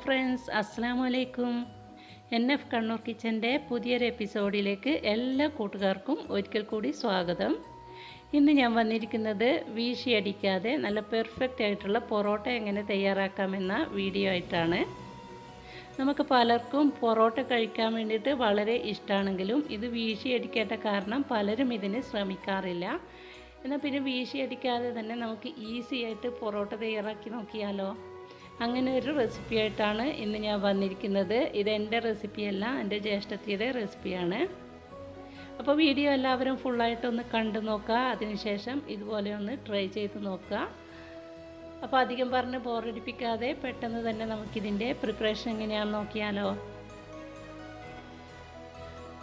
Friends, അസ്സലാമു അലൈക്കും. NF Kannur കിച്ചൻ്റെ പുതിയൊരു എപ്പിസോഡിലേക്ക് എല്ലാ കൂട്ടുകാർക്കും ഒരിക്കൽ കൂടി സ്വാഗതം. ഇന്ന് ഞാൻ വന്നിരിക്കുന്നത് വീശിയടിക്കാതെ നല്ല പെർഫെക്റ്റ് ആയിട്ടുള്ള പൊറോട്ട എങ്ങനെ തയ്യാറാക്കാമെന്ന വീഡിയോ ആയിട്ടാണ്. നമുക്ക് പലർക്കും പൊറോട്ട കഴിക്കാൻ വേണ്ടിയിട്ട് വളരെ ഇഷ്ടമാണെങ്കിലും ഇത് വീശിയടിക്കേണ്ട കാരണം പലരും ഇതിന് ശ്രമിക്കാറില്ല. എന്നാൽ പിന്നെ വീശിയടിക്കാതെ തന്നെ നമുക്ക് ഈസി ആയിട്ട് പൊറോട്ട തയ്യാറാക്കി നോക്കിയാലോ. അങ്ങനെ ഒരു റെസിപ്പി ആയിട്ടാണ് ഇന്ന് ഞാൻ വന്നിരിക്കുന്നത്. ഇത് എൻ്റെ റെസിപ്പിയല്ല, എൻ്റെ ജ്യേഷ്ഠത്തിയുടെ റെസിപ്പിയാണ്. അപ്പോൾ വീഡിയോ എല്ലാവരും ഫുള്ളായിട്ടൊന്ന് കണ്ടു നോക്കുക. അതിനുശേഷം ഇതുപോലെ ഒന്ന് ട്രൈ ചെയ്ത് നോക്കുക. അപ്പോൾ അധികം പറഞ്ഞ് ബോറടിപ്പിക്കാതെ പെട്ടെന്ന് തന്നെ നമുക്കിതിൻ്റെ പ്രിപ്പറേഷൻ എങ്ങനെയാണെന്ന് നോക്കിയാലോ.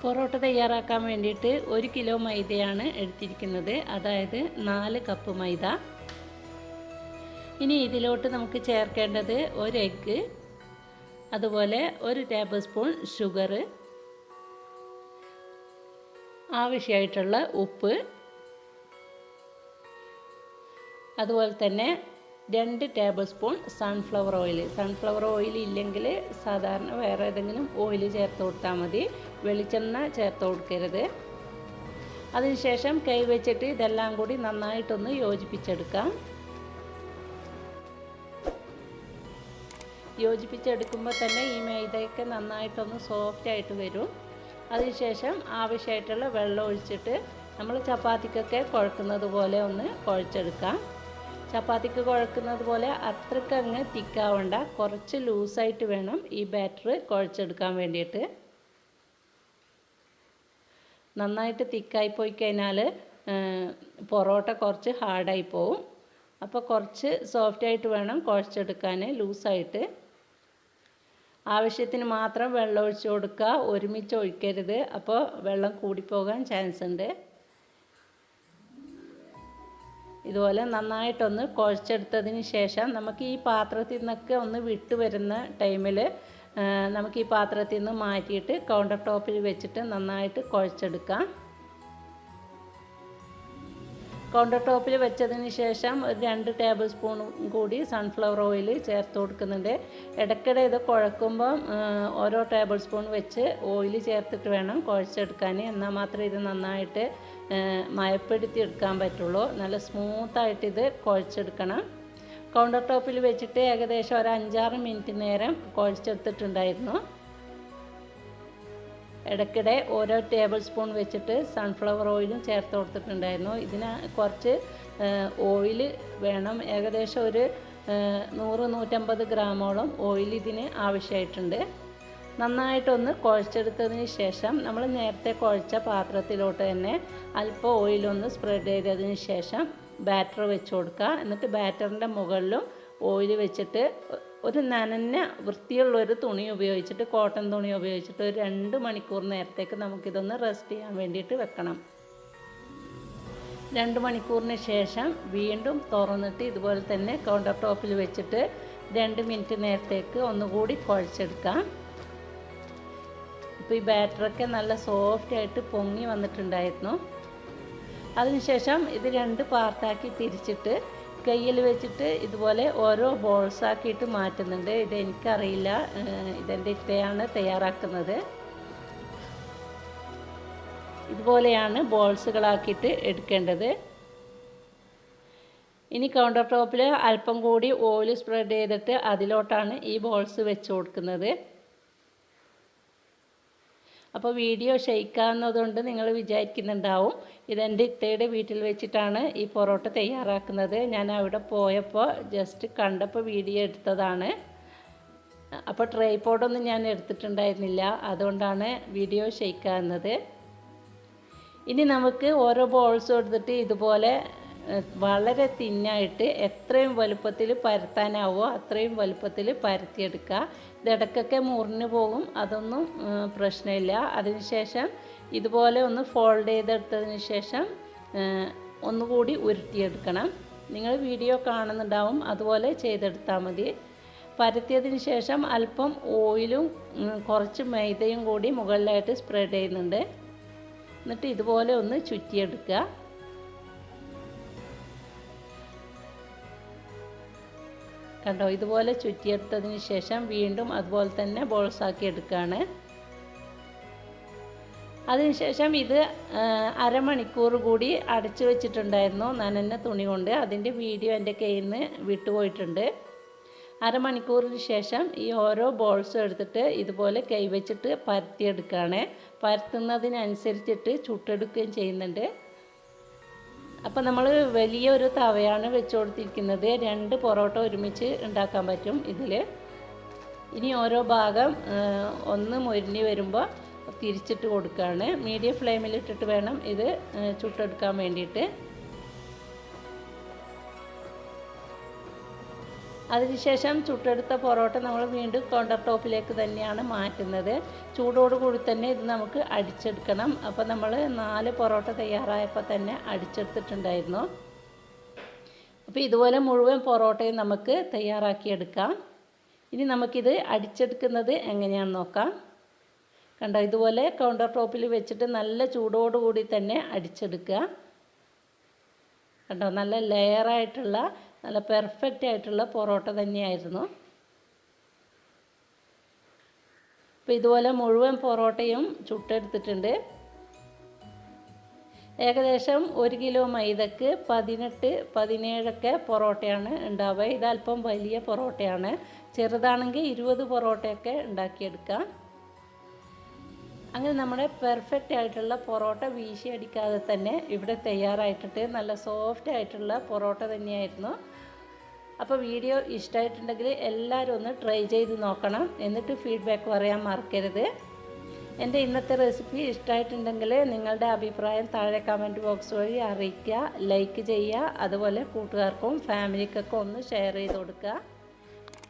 പൊറോട്ട തയ്യാറാക്കാൻ വേണ്ടിയിട്ട് 1 കിലോ മൈദയാണ് എടുത്തിരിക്കുന്നത്, അതായത് 4 കപ്പ് മൈദ. ഇനി ഇതിലോട്ട് നമുക്ക് ചേർക്കേണ്ടത് 1 എഗ്ഗ്, അതുപോലെ 1 ടേബിൾ സ്പൂൺ ഷുഗർ, ആവശ്യമായിട്ടുള്ള ഉപ്പ്, അതുപോലെ തന്നെ 2 table spoon sunflower oil. Sunflower oil ഇല്ലെങ്കിൽ സാധാരണ വേറെ ഏതെങ്കിലും ഓയിൽ ചേർത്ത് കൊടുത്താൽ മതി, വെളിച്ചെണ്ണ ചേർത്ത് കൊടുക്കരുത്. അതിനുശേഷം കൈ വെച്ചിട്ട് ഇതെല്ലാം കൂടി നന്നായിട്ടൊന്ന് യോജിപ്പിച്ചെടുക്കാം. യോജിപ്പിച്ചെടുക്കുമ്പോൾ തന്നെ ഈ മൈദയൊക്കെ നന്നായിട്ടൊന്ന് സോഫ്റ്റ് ആയിട്ട് വരും. അതിനുശേഷം ആവശ്യമായിട്ടുള്ള വെള്ളം ഒഴിച്ചിട്ട് നമ്മൾ ചപ്പാത്തിക്കൊക്കെ കുഴക്കുന്നത് പോലെ ഒന്ന് കുഴച്ചെടുക്കാം. ചപ്പാത്തിക്ക് കുഴക്കുന്നത് പോലെ അത്രയ്ക്ക് അങ്ങ് തിക്കാവണ്ട, കുറച്ച് ലൂസായിട്ട് വേണം ഈ ബാറ്റർ കുഴച്ചെടുക്കാൻ വേണ്ടിയിട്ട്. നന്നായിട്ട് തിക്കായി പോയി കഴിഞ്ഞാൽ പൊറോട്ട കുറച്ച് ഹാർഡായി പോവും. അപ്പോൾ കുറച്ച് സോഫ്റ്റായിട്ട് വേണം കുഴച്ചെടുക്കാൻ, ലൂസായിട്ട്. ആവശ്യത്തിന് മാത്രം വെള്ളം ഒഴിച്ച് കൊടുക്കുക, ഒരുമിച്ച് ഒഴിക്കരുത്, അപ്പോൾ വെള്ളം കൂടിപ്പോകാൻ ചാൻസ് ഉണ്ട്. ഇതുപോലെ നന്നായിട്ടൊന്ന് കുഴച്ചെടുത്തതിന് ശേഷം നമുക്ക് ഈ പാത്രത്തിൽ നിന്നൊക്കെ ഒന്ന് വിട്ട് വരുന്ന ടൈമിൽ നമുക്ക് ഈ പാത്രത്തിൽ നിന്ന് മാറ്റിയിട്ട് കൗണ്ടർ ടോപ്പിൽ വെച്ചിട്ട് നന്നായിട്ട് കുഴച്ചെടുക്കാം. കൗണ്ടർ ടോപ്പിൽ വെച്ചതിന് ശേഷം ഒരു 2 ടേബിൾ സ്പൂൺ കൂടി സൺഫ്ലവർ ഓയിൽ ചേർത്ത് കൊടുക്കുന്നുണ്ട്. ഇടയ്ക്കിടെ ഇത് കുഴക്കുമ്പോൾ ഓരോ ടേബിൾ സ്പൂൺ വെച്ച് ഓയിൽ ചേർത്തിട്ട് വേണം കുഴച്ചെടുക്കാൻ. എന്നാൽ മാത്രമേ ഇത് നന്നായിട്ട് മയപ്പെടുത്തി എടുക്കാൻ പറ്റുള്ളൂ. നല്ല സ്മൂത്തായിട്ട് ഇത് കുഴച്ചെടുക്കണം. കൗണ്ടർ ടോപ്പിൽ വെച്ചിട്ട് ഏകദേശം ഒരു 5-6 മിനിറ്റ് നേരം കുഴച്ചെടുത്തിട്ടുണ്ടായിരുന്നു. ഇടയ്ക്കിടെ ഓരോ ടേബിൾ സ്പൂൺ വെച്ചിട്ട് സൺഫ്ലവർ ഓയിലും ചേർത്ത് കൊടുത്തിട്ടുണ്ടായിരുന്നു. ഇതിന് കുറച്ച് ഓയിൽ വേണം, ഏകദേശം ഒരു 100-150 ഗ്രാമോളം ഓയിൽ ഇതിന് ആവശ്യമായിട്ടുണ്ട്. നന്നായിട്ടൊന്ന് കുഴച്ചെടുത്തതിന് ശേഷം നമ്മൾ നേരത്തെ കുഴച്ച പാത്രത്തിലോട്ട് തന്നെ അല്പം ഓയിലൊന്ന് സ്പ്രെഡ് ചെയ്തതിന് ശേഷം ബാറ്റർ വെച്ച് കൊടുക്കുക. എന്നിട്ട് ബാറ്ററിൻ്റെ മുകളിലും ഓയിൽ വെച്ചിട്ട് ഒരു നനഞ്ഞ വൃത്തിയുള്ളൊരു തുണി ഉപയോഗിച്ചിട്ട്, കോട്ടൺ തുണി ഉപയോഗിച്ചിട്ട് ഒരു 2 മണിക്കൂർ നേരത്തേക്ക് നമുക്കിതൊന്ന് റെസ്റ്റ് ചെയ്യാൻ വേണ്ടിയിട്ട് വെക്കണം. 2 മണിക്കൂറിന് ശേഷം വീണ്ടും തുറന്നിട്ട് ഇതുപോലെ തന്നെ കൗണ്ടർ ടോപ്പിൽ വെച്ചിട്ട് 2 മിനിറ്റ് നേരത്തേക്ക് ഒന്നുകൂടി കുഴച്ചെടുക്കാം. ഇപ്പോൾ ഈ ബാറ്ററൊക്കെ നല്ല സോഫ്റ്റായിട്ട് പൊങ്ങി വന്നിട്ടുണ്ടായിരുന്നു. അതിനുശേഷം ഇത് 2 പാർട്ടാക്കി തിരിച്ചിട്ട് കയ്യിൽ വെച്ചിട്ട് ഇതുപോലെ ഓരോ ബോൾസാക്കിയിട്ട് മാറ്റുന്നുണ്ട്. ഇതെനിക്കറിയില്ല, ഇതെൻ്റെ ഇത്തയാണ് തയ്യാറാക്കുന്നത്. ഇതുപോലെയാണ് ബോൾസുകളാക്കിയിട്ട് എടുക്കേണ്ടത്. ഇനി കൗണ്ടർ ടോപ്പിൽ അല്പം കൂടി ഓയിൽ സ്പ്രെഡ് ചെയ്തിട്ട് അതിലോട്ടാണ് ഈ ബോൾസ് വെച്ച് കൊടുക്കുന്നത്. അപ്പോൾ വീഡിയോ ഷെയ്ക്കാവുന്നതുകൊണ്ട് നിങ്ങൾ വിചാരിക്കുന്നുണ്ടാവും ഇതെൻ്റെ ഇത്തയുടെ വീട്ടിൽ വെച്ചിട്ടാണ് ഈ പൊറോട്ട തയ്യാറാക്കുന്നത്. ഞാൻ അവിടെ പോയപ്പോൾ ജസ്റ്റ് കണ്ടപ്പോൾ വീഡിയോ എടുത്തതാണ്. അപ്പോൾ ട്രൈപോഡൊന്നും ഞാൻ എടുത്തിട്ടുണ്ടായിരുന്നില്ല, അതുകൊണ്ടാണ് വീഡിയോ ഷെയ്ക്കാവുന്നത്. ഇനി നമുക്ക് ഓരോ ബോൾസും എടുത്തിട്ട് ഇതുപോലെ വളരെ തിന്നായിട്ട് എത്രയും വലുപ്പത്തിൽ പരത്താനാവോ അത്രയും വലുപ്പത്തിൽ പരത്തിയെടുക്കുക. ഇതിടക്കൊക്കെ മുറിഞ്ഞു പോകും, അതൊന്നും പ്രശ്നമില്ല. അതിനുശേഷം ഇതുപോലെ ഒന്ന് ഫോൾഡ് ചെയ്തെടുത്തതിന് ശേഷം ഒന്നുകൂടി ഉരുട്ടിയെടുക്കണം. നിങ്ങൾ വീഡിയോ കാണുന്നുണ്ടാവും, അതുപോലെ ചെയ്തെടുത്താൽ മതി. പരത്തിയതിന് ശേഷം അല്പം ഓയിലും കുറച്ച് മൈദയും കൂടി മുകളിലായിട്ട് സ്പ്രെഡ് ചെയ്യുന്നുണ്ട്. എന്നിട്ട് ഇതുപോലെ ഒന്ന് ചുറ്റിയെടുക്കുക. കണ്ടോ, ഇതുപോലെ ചുറ്റിയെടുത്തതിന് ശേഷം വീണ്ടും അതുപോലെ തന്നെ ബോൾസാക്കി എടുക്കുകയാണ്. അതിനുശേഷം ഇത് അരമണിക്കൂർ കൂടി അടച്ചു വെച്ചിട്ടുണ്ടായിരുന്നു നനഞ്ഞ തുണി കൊണ്ട്. അതിൻ്റെ വീഡിയോ എൻ്റെ കയ്യിൽ നിന്ന് വിട്ടുപോയിട്ടുണ്ട്. അരമണിക്കൂറിന് ശേഷം ഈ ഓരോ ബോൾസും എടുത്തിട്ട് ഇതുപോലെ കൈവച്ചിട്ട് പരത്തിയെടുക്കുകയാണ്. പരത്തുന്നതിനനുസരിച്ചിട്ട് ചുട്ടെടുക്കുകയും ചെയ്യുന്നുണ്ട്. അപ്പോൾ നമ്മൾ വലിയൊരു തവയാണ് വെച്ച് കൊടുത്തിരിക്കുന്നത്. 2 പൊറോട്ട ഒരുമിച്ച് ഉണ്ടാക്കാൻ പറ്റും ഇതിൽ. ഇനി ഓരോ ഭാഗം ഒന്ന് മൊരിഞ്ഞ് വരുമ്പോൾ തിരിച്ചിട്ട് കൊടുക്കുകയാണ്. മീഡിയം ഫ്ലെയിമിലിട്ടിട്ട് വേണം ഇത് ചുട്ടെടുക്കാൻ വേണ്ടിയിട്ട്. അതിനുശേഷം ചുട്ടെടുത്ത പൊറോട്ട നമ്മൾ വീണ്ടും കൗണ്ടർ ടോപ്പിലേക്ക് തന്നെയാണ് മാറ്റുന്നത്. ചൂടോടുകൂടി തന്നെ ഇത് നമുക്ക് അടിച്ചെടുക്കണം. അപ്പോൾ നമ്മൾ 4 പൊറോട്ട തയ്യാറായപ്പോൾ തന്നെ അടിച്ചെടുത്തിട്ടുണ്ടായിരുന്നു. അപ്പോൾ ഇതുപോലെ മുഴുവൻ പൊറോട്ടയും നമുക്ക് തയ്യാറാക്കിയെടുക്കാം. ഇനി നമുക്കിത് അടിച്ചെടുക്കുന്നത് എങ്ങനെയാണെന്ന് നോക്കാം. കണ്ടോ, ഇതുപോലെ കൗണ്ടർ ടോപ്പിൽ വെച്ചിട്ട് നല്ല ചൂടോടുകൂടി തന്നെ അടിച്ചെടുക്കുക. കണ്ടോ, നല്ല ലെയറായിട്ടുള്ള നല്ല പെർഫെക്റ്റ് ആയിട്ടുള്ള പൊറോട്ട തന്നെയായിരുന്നു. അപ്പോൾ ഇതുപോലെ മുഴുവൻ പൊറോട്ടയും ചുട്ടെടുത്തിട്ടുണ്ട്. ഏകദേശം 1 കിലോ മൈദക്ക് 18-17 പൊറോട്ടയാണ് ഉണ്ടാവുക. ഇതല്പം വലിയ പൊറോട്ടയാണ്. ചെറുതാണെങ്കിൽ 20 പൊറോട്ടയൊക്കെ ഉണ്ടാക്കിയെടുക്കാം. അങ്ങനെ നമ്മുടെ പെർഫെക്റ്റ് ആയിട്ടുള്ള പൊറോട്ട വീശി അടിക്കാതെ തന്നെ ഇവിടെ തയ്യാറായിട്ടിട്ട് നല്ല സോഫ്റ്റ് ആയിട്ടുള്ള പൊറോട്ട തന്നെയായിരുന്നു. അപ്പോൾ വീഡിയോ ഇഷ്ടമായിട്ടുണ്ടെങ്കിൽ എല്ലാവരും ഒന്ന് ട്രൈ ചെയ്ത് നോക്കണം. എന്നിട്ട് ഫീഡ്ബാക്ക് പറയാൻ മറക്കരുത്. എൻ്റെ ഇന്നത്തെ റെസിപ്പി ഇഷ്ടമായിട്ടുണ്ടെങ്കിൽ നിങ്ങളുടെ അഭിപ്രായം താഴെ കമൻറ്റ് ബോക്സ് വഴി അറിയിക്കുക, ലൈക്ക് ചെയ്യുക. അതുപോലെ കൂട്ടുകാർക്കും ഫാമിലിക്കൊക്കെ ഒന്ന് ഷെയർ ചെയ്ത് കൊടുക്കുക.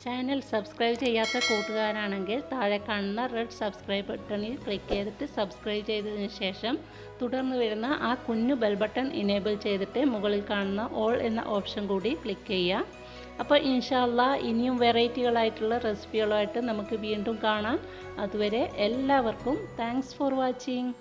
ചാനൽ സബ്സ്ക്രൈബ് ചെയ്യാത്ത കൂട്ടുകാരാണെങ്കിൽ താഴെ കാണുന്ന റെഡ് സബ്സ്ക്രൈബ് ബട്ടണിൽ ക്ലിക്ക് ചെയ്തിട്ട് സബ്സ്ക്രൈബ് ചെയ്തതിന് ശേഷം തുടർന്ന് വരുന്ന ആ കുഞ്ഞു ബെൽ ബട്ടൺ ഇനേബിൾ ചെയ്തിട്ട് മുകളിൽ കാണുന്ന ഓൾ എന്ന ഓപ്ഷൻ കൂടി ക്ലിക്ക് ചെയ്യുക. അപ്പോൾ ഇൻഷാ അല്ലാഹ് ഇനിയും വെറൈറ്റികളായിട്ടുള്ള റെസിപ്പികളുമായിട്ട് നമുക്ക് വീണ്ടും കാണാം. അതുവരെ എല്ലാവർക്കും താങ്ക്സ് ഫോർ വാച്ചിങ്.